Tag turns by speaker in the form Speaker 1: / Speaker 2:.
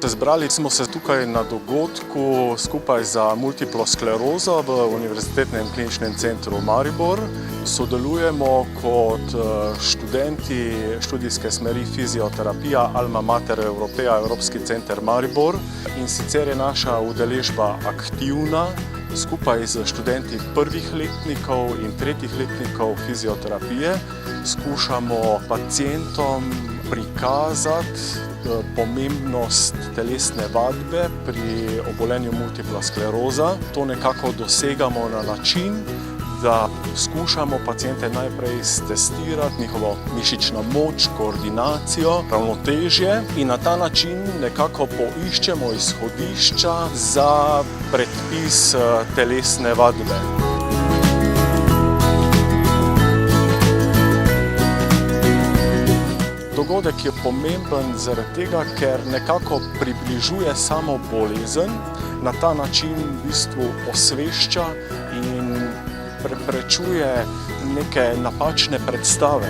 Speaker 1: Zbrali smo se tukaj na dogodku skupaj za multiplo sklerozo v Univerzitetnem kliničnem centru Maribor. Sodelujemo kot študenti študijske smeri fizioterapija Alma Mater Europeja, Evropski center Maribor. In sicer je naša udeležba aktivna. Skupaj z študenti prvih letnikov in tretjih letnikov fizioterapije skušamo pacientom prikazati pomembnost telesne vadbe pri obolenju multipla skleroza. To nekako dosegamo na način, da skušamo paciente najprej stestirati njihovo mišično moč, koordinacijo, ravnotežje in na ta način nekako poiščemo izhodišča za predpis telesne vadbe. Dogodek je pomemben zaradi tega, ker nekako približuje samo bolezen, na ta način v bistvu osvešča in preprečuje neke napačne predstave.